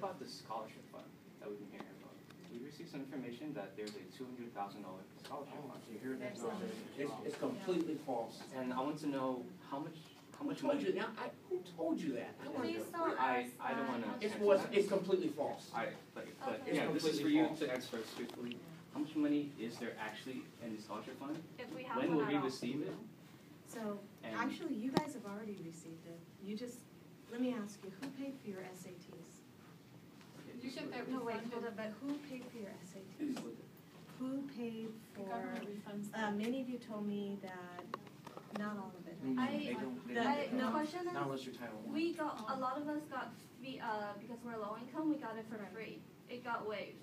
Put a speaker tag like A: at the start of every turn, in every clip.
A: about the scholarship fund that we've been hearing about? We received some information that there's a $200,000 scholarship fund.
B: You hear that? It's completely false.
A: And I want to know how much
B: Who told
A: money.
B: you that? Who told you that?
C: Please don't
A: I
C: ask.
A: don't want to.
B: It's completely false.
A: But
C: Okay.
A: yeah, this is for
B: Completely
A: you
B: false.
A: to answer truthfully. How much money is there actually in the scholarship fund?
C: If we have
A: When
C: one
A: will
C: at
A: we
C: all.
A: receive it?
D: So,
A: And-
D: actually, you guys have already received it. You just, let me ask you, who paid for your SATs?
E: You get that
D: No, wait, hold
E: refunded.
D: on, but who paid for your SATs? Who paid
E: The
D: for,
E: government refunds them.
D: many of you told me that, not all of it.
B: They don't. They
D: I-
B: don't.
D: no.
C: The question
B: Not
C: is,
B: unless you're Title I.
C: we got, a lot of us got, because we're low income, we got it for free. It got waived.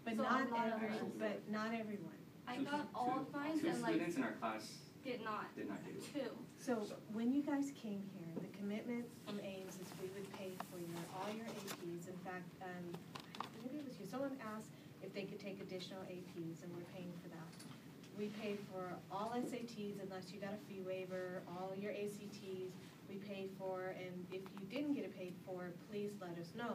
D: But
C: So a
D: not
C: lot of
D: everyone,
C: us-
D: but not everyone.
C: I got all fines
A: Two
C: and like,
A: students in our class
C: did not,
A: did not get it.
C: two.
D: So, when you guys came here, the commitment from Ames is we would pay for all your APs. In fact, maybe it was you, someone asked if they could take additional APs, and we're paying for that. We paid for all SATs unless you got a fee waiver, all your ACTs we paid for, and if you didn't get it paid for, please let us know.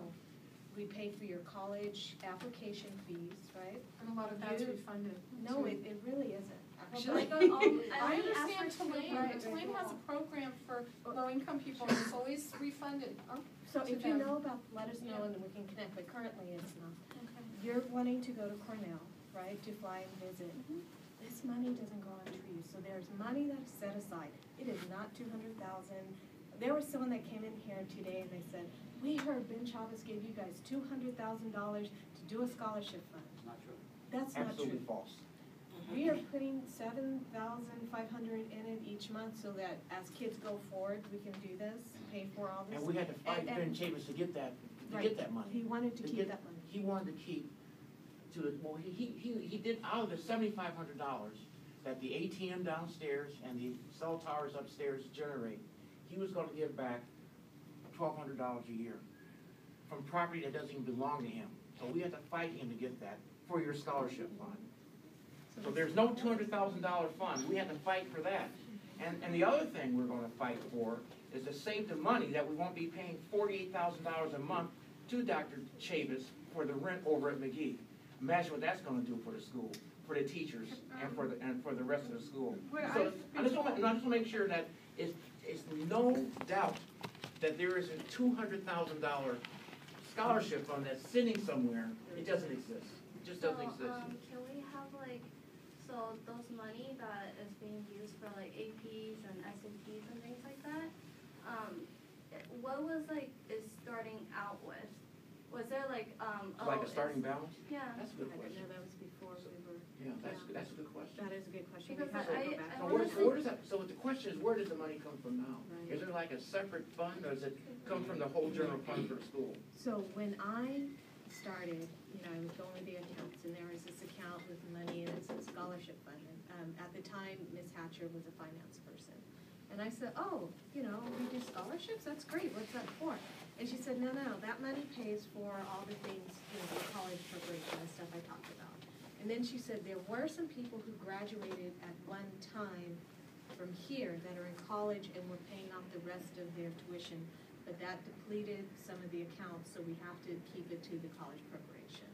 D: We pay for your college application fees, right?
E: And a lot of that's
D: You-
E: refunded.
D: No,
E: too.
D: it really isn't,
C: But
D: actually.
C: I got all,
E: I
C: only asked
E: understand
C: for
E: Tulane,
D: Right,
E: but Tulane
D: right.
E: has a program for low-income people, and it's always refunded.
D: So
E: to
D: if you
E: them.
D: know about, let us know and we can connect, but currently it's not. You're wanting to go to Cornell, right, to fly and visit. This money doesn't go on trees, so there's money that is set aside. It is not 200,000. There was someone that came in here today and they said, we heard Ben Chavez gave you guys $200,000 to do a scholarship fund.
A: Not true.
D: That's not
B: Absolutely
D: true.
B: false.
D: We are putting $7,500 in it each month so that as kids go forward, we can do this, pay for all this.
B: And we had to fight
D: And-
B: Ben Chavis to get that money.
D: He wanted to
B: To
D: keep
B: get-
D: that money.
B: He wanted to keep he did out of the $7,500 that the ATM downstairs and the cell towers upstairs generate, he was gonna give back $1,200 a year from property that doesn't even belong to him. So we had to fight him to get that for your scholarship fund. So there's no $200,000 fund, we had to fight for that. And the other thing we're gonna fight for is to save the money that we won't be paying $48,000 a month to Dr. Chavis for the rent over at McGee. Imagine what that's gonna do for the school, for the teachers, and for the rest of the school. So I just wanna make sure that it's no doubt that there is a $200,000 scholarship fund that's sitting somewhere. It doesn't exist. It just doesn't exist.
C: Can we have like, so those money that is being used for like APs and SATs and things like that, what was like, is starting out with? Was there like,
B: Like a starting balance?
C: Yeah.
B: That's a good
D: I
B: question.
D: know that was before we were,
B: Yeah, that's a good question.
D: that is a good question.
C: Because
D: We have to
C: I-
D: go back.
C: I
B: So
C: wanna
B: where does that, so the question is, where does the money come from now?
D: Right.
B: Is there like a separate fund, or does it come from the whole general fund for the school?
D: So when I started, I was going with the accounts, and there was this account with money, and it's a scholarship fund. And at the time, Ms. Hatcher was a finance person. And I said, oh, we do scholarships? That's great, what's that for? And she said, no, that money pays for all the things, the college preparation and stuff I talked about. And then she said, there were some people who graduated at one time from here that are in college and were paying off the rest of their tuition, but that depleted some of the accounts, so we have to keep it to the college preparation.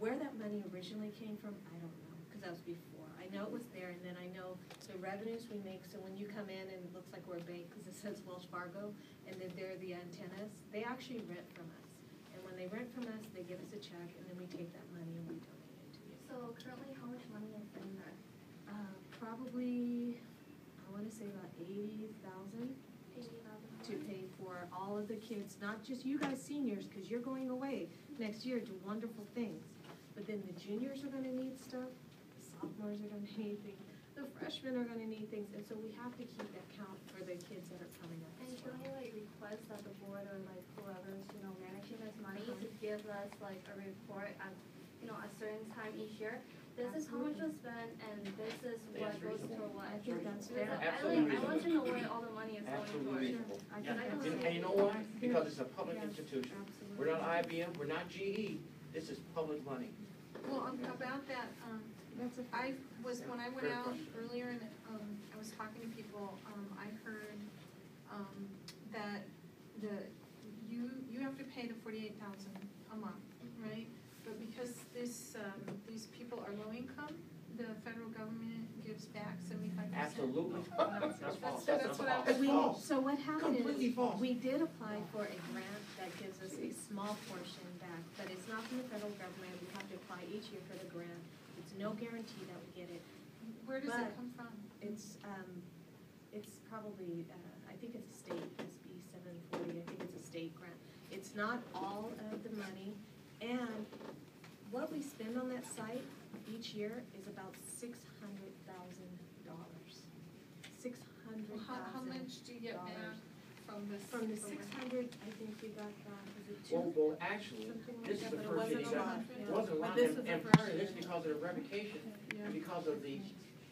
D: Where that money originally came from, I don't know, because that was before. I know it was there, and then I know the revenues we make, so when you come in and it looks like we're a bank, because it says Wells Fargo, and then there are the antennas, they actually rent from us. And when they rent from us, they give us a check, and then we take that money and we donate it to you.
C: So currently, how much money is in there?
D: Probably, I want to say about 80,000
C: $80,000.
D: to pay for all of the kids, not just you guys seniors, because you're going away next year to wonderful things. But then the juniors are going to need stuff, the sophomores are going to need things, the freshmen are going to need things, and so we have to keep that count for the kids that are coming up.
C: And
D: as
C: can
D: well.
C: we request that the board or whoever's, managing this money to give us a report at, a certain time each year? This is how much was spent and this is what goes for what.
D: I think that's
C: Because
D: fair.
B: Absolutely
C: I want to know where all the money is going
B: Absolutely
C: towards.
B: reasonable.
D: I
B: Yeah.
D: think
B: And you know why? Because it's a public
D: Yeah,
B: institution.
D: absolutely.
B: We're not IBM, we're not GE, this is public money.
E: Well, about that,
D: That's a
E: when I went
B: Fair
E: out
B: question.
E: earlier and, I was talking to people, I heard, that you have to pay the 48,000 a month, right? But because these people are low income, the federal government gives back 75%.
B: Absolutely.
A: That's false.
E: That's what I was
B: That's
D: We,
B: false.
D: so what happened
B: Completely
D: is,
B: false.
D: we did apply for a grant that gives us a small portion back, but it's not from the federal government, we have to apply each year for the grant. It's no guarantee that we get it.
E: Where does it
D: But-
E: come from?
D: It's probably, I think it's a state, SB 740, I think it's a state grant. It's not all of the money, and what we spend on that site each year is about $600,000. $600,000.
E: How much do you get back from this?
D: From the 600, I think we got, was it
B: Well,
D: two?
B: well, actually,
D: Something like
B: this is
D: that,
B: the
D: but it
B: first
D: wasn't
B: year
D: a
B: you got,
D: lot,
B: it
D: yeah.
B: wasn't a
D: But
B: lot,
D: this
B: and
D: was the
B: and
D: first
B: part of this
D: year.
B: because of the revocation,
E: Yeah.
B: and because of the,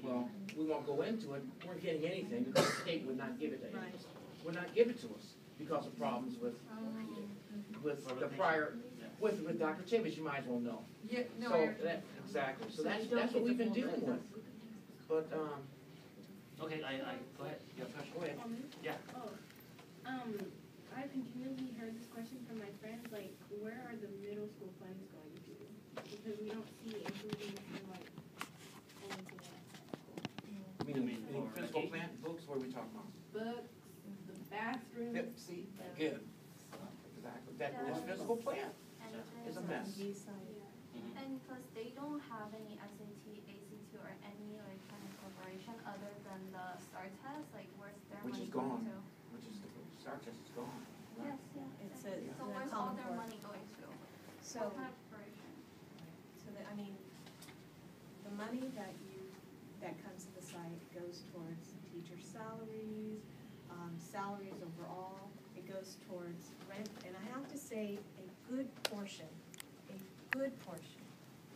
B: well, we won't go into it, we weren't getting anything because the state would not give it to us.
D: Right.
B: Would not give it to us because of problems with the prior, with Dr. Chambers, you might as well know.
E: Yeah, no,
B: So,
E: I,
B: that, exactly, so
D: So
B: that's,
D: you don't
B: that's what
D: get
B: we've
D: the
B: been
D: full
B: dealing
D: breakdown.
B: with. But,
F: Okay, go ahead, you have a question?
B: go ahead.
F: Yeah.
G: I continually heard this question from my friends, like, where are the middle school funds going to? Because we don't see improvements in like anything else.
B: I mean, physical plant, books, what are we talking about?
G: Books, the bathrooms.
B: Yep, see, good. Exactly, that, this physical plant is a mess.
D: SMG side.
C: And plus, they don't have any SAT, ACT, or any like kind of corporation other than the STAR test. Like, where's their
B: Which
C: money
B: is
C: going
B: gone.
C: to?
B: Which is, the STAR test is gone.
C: Yes, yeah.
D: It's a,
C: So
D: the
C: where's all
D: Common
C: their
D: Core.
C: money going to?
D: So,
C: What kind of corporation?
D: so that, I mean, the money that comes to the site goes towards teacher salaries, salaries overall. It goes towards rent, and I have to say, a good portion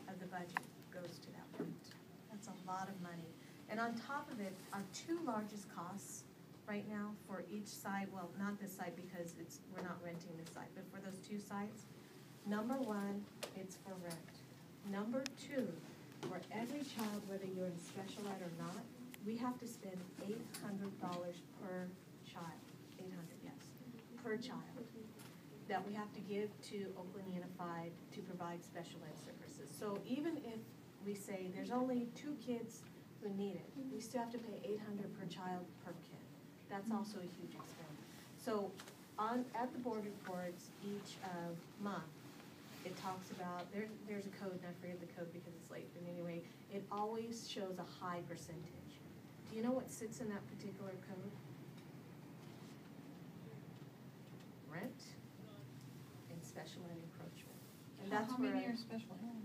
D: of the budget goes to that rent. That's a lot of money. And on top of it, our two largest costs right now for each site, well, not this site because we're not renting this site, but for those two sites, number one, it's for rent. Number two, for every child, whether you're in special ed or not, we have to spend $800 per child, 800, yes, per child, that we have to give to Oakland Unified to provide special ed services. So even if we say there's only 2 kids who need it, we still have to pay $800 per child per kid. That's also a huge expense. So at the board reports each month, it talks about, there's a code, and I forget the code because it's late, but anyway, it always shows a high percentage. Do you know what sits in that particular code? Rent and special ed encroachment. And that's
E: how
D: where
E: many are special ed?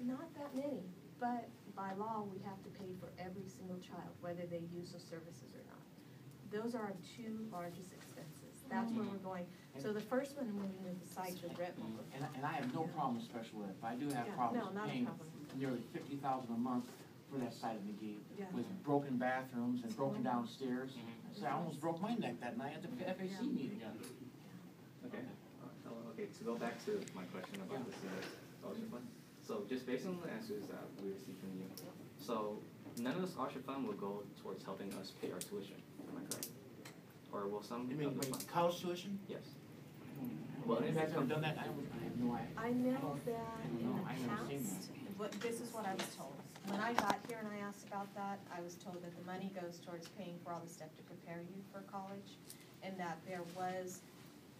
D: not that many, but by law, we have to pay for every single child, whether they use those services or not. Those are our 2 largest expenses. That's where we're going. So the first one, when we decide the rent will go.
B: And I have no problem with special ed, but I do have
D: Yeah,
B: problems
D: no, not a
B: paying
D: problem.
B: nearly $50,000 a month for that site of McGee,
D: Yeah.
B: with broken bathrooms and broken downstairs.
A: Mhm.
B: So I almost broke my neck that night at the FAC meeting.
A: Yeah. Okay, okay, to go back to my question about the scholarship fund. So just based on the answers that we received from you, so none of the scholarship fund will go towards helping us pay our tuition, am I correct? Or will some
B: You mean,
A: of the fund?
B: college tuition?
A: Yes.
B: Well,
A: if
B: you
A: it
B: guys ever
A: comes-
B: done that? I have no idea.
D: I know that
B: I don't
D: in
B: know.
D: the
B: I never seen
D: past, this is what I was told. When I got here and I asked about that, I was told that the money goes towards paying for all the stuff to prepare you for college, and that there was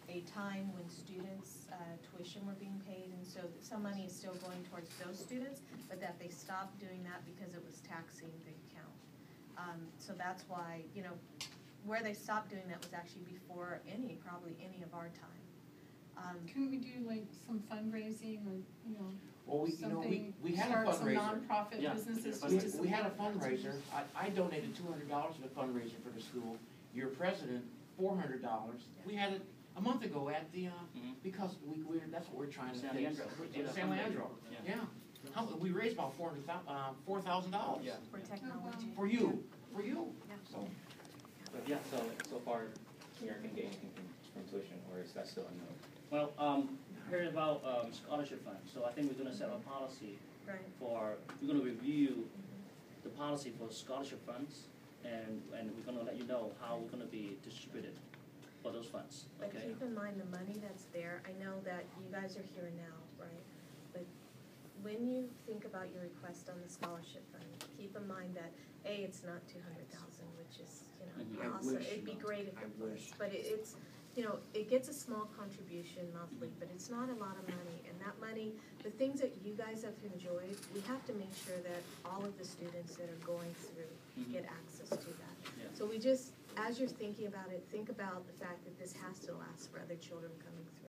D: a time when students' tuition were being paid, and so that some money is still going towards those students, but that they stopped doing that because it was taxing the account. So that's why, where they stopped doing that was actually before probably any of our time.
E: Couldn't we do like some fundraising or,
B: Well, we
E: something,
B: had a
E: start some
B: fundraiser.
E: nonprofit
A: Yeah.
E: businesses
A: We-
E: just to
B: We had a
E: support
B: fundraiser. I donated $200 to the fundraiser for the school. Your president, $400. We had it a month ago at the, because that's what we're trying to
A: San
B: do.
A: Leandro. We did a
B: San Leandro,
A: Yeah.
B: yeah. We raised about $4,000.
A: Yeah.
D: For technology.
B: For you.
D: Yeah.
B: So,
A: But yeah, so far, we aren't gonna get anything from tuition, or is that still unknown?
F: Well, heard about scholarship fund, so I think we're gonna set a policy
D: Right.
F: we're gonna review the policy for scholarship funds, and we're gonna let you know how we're gonna be distributed for those funds,
D: But
F: okay?
D: keep in mind the money that's there, I know that you guys are here now, right? But when you think about your request on the scholarship fund, keep in mind that, A, it's not 200,000, which is,
F: Mhm.
A: I
D: awesome,
A: wish,
D: it'd be great if
A: I
D: it was.
A: wish.
D: But it's, it gets a small contribution monthly, but it's not a lot of money. And that money, the things that you guys have enjoyed, we have to make sure that all of the students that are going through
F: Mhm.
D: get access to that.
F: Yeah.
D: So we just, as you're thinking about it, think about the fact that this has to last for other children coming through.